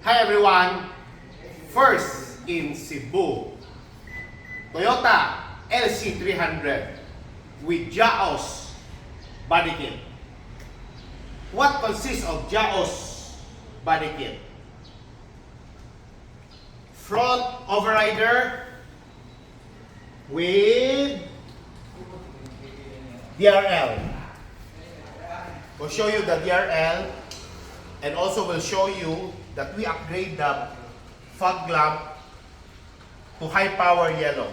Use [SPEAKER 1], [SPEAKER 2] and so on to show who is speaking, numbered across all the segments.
[SPEAKER 1] Hi everyone! First in Cebu, Toyota LC300 with JAOS body kit. What consists of JAOS body kit? Front overrider with DRL. We'll show you the DRL and also we'll show you that we upgrade the FOGLAMP to high power yellow.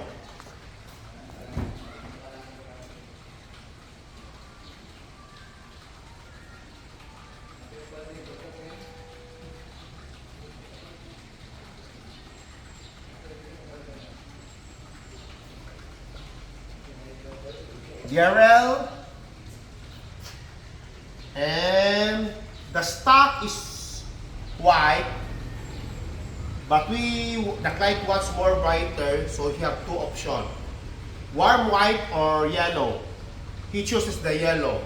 [SPEAKER 1] DRL, and the stock is white, but the client wants more brighter, so he have two options: warm white or yellow. He chooses the yellow.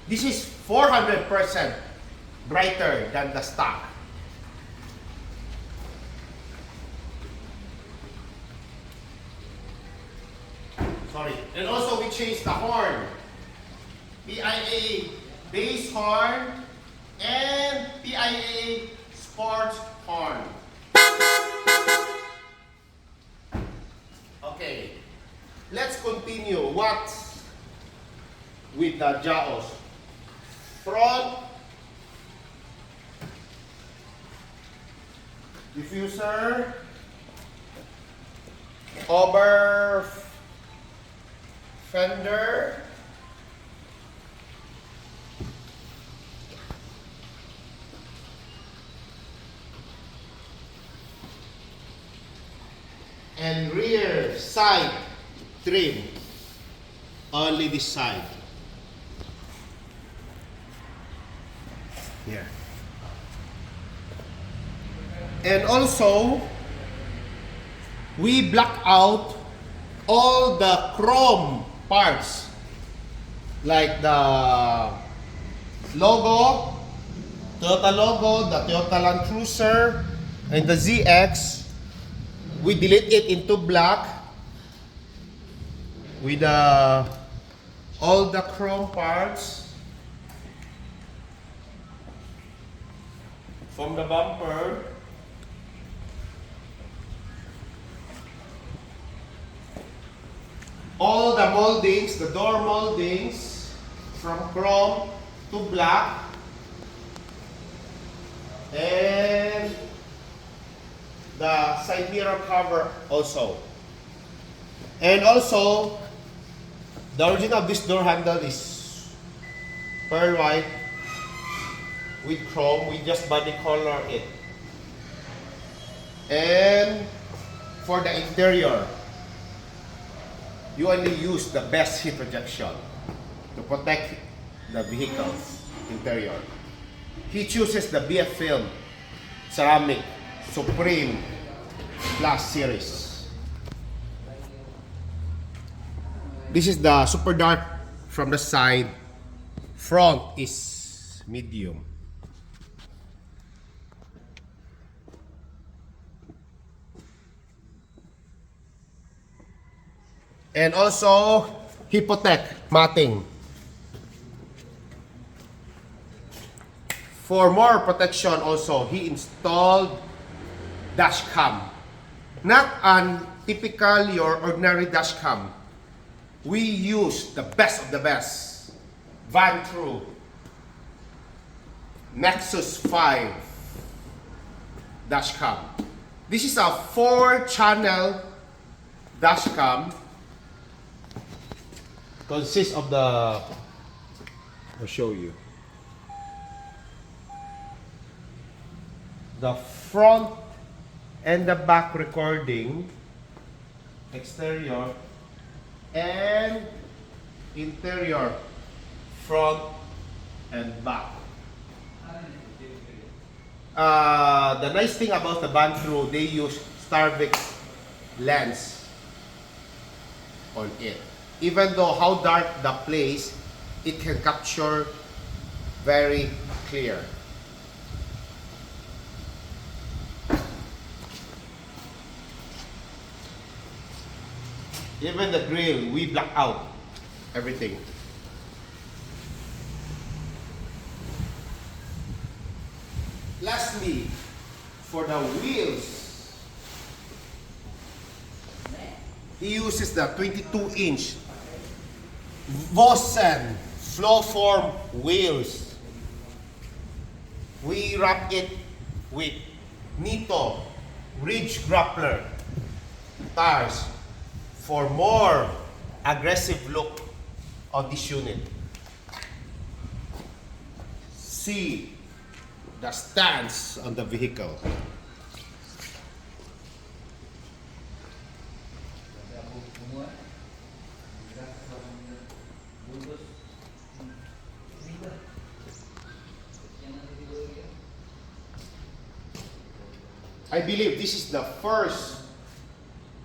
[SPEAKER 1] This is 400% brighter than the stock. Sorry. And also we changed the horn. PIAA base horn and PIAA sports horn. Okay. Let's continue. What with the JAOS? Front diffuser, over fender, and rear side trim, only this side. Here. And also, we block out all the chrome parts, like the logo, Toyota logo, the Toyota Land Cruiser, and the ZX. We delete it into black with all the chrome parts from the bumper. All the moldings, the door moldings, from chrome to black, and the side mirror cover also. And also, the origin of this door handle is pearl white with chrome. We just body color it. And for the interior, you only use the best heat rejection to protect the vehicle's interior. He chooses the BF Film Ceramic Supreme Plus Series. This is the super dark from the side. Front is medium. And also HIPPOTECH matting. For more protection also, he installed DASHCAM. Not an typical your ordinary DASHCAM. We use the best of the best. VANTRUE NEXUS 5 DASHCAM. This is a 4-channel DASHCAM. Consists of the, I'll show you, the front and the back recording, exterior and interior, front and back. The nice thing about the VANTRUE, they use Starvix lens on it. Even though how dark the place, it can capture very clear. Even the grill, we black out everything. Lastly, for the wheels, he uses the 22-inch VOSSEN flow form wheels. We wrap it with NITTO Ridge Grappler tires for more aggressive look on this unit. See the stance on the vehicle. I believe this is the first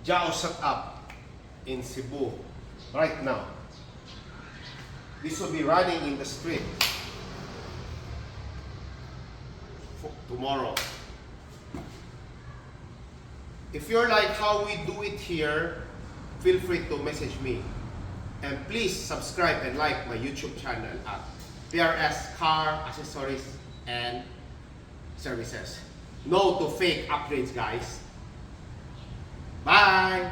[SPEAKER 1] JAOS setup in Cebu right now. This will be running in the street tomorrow. If you're like how we do it here, feel free to message me. And please subscribe and like my YouTube channel at PRS CAR ACCESSORIES and Services. No to fake upgrades, guys. Bye!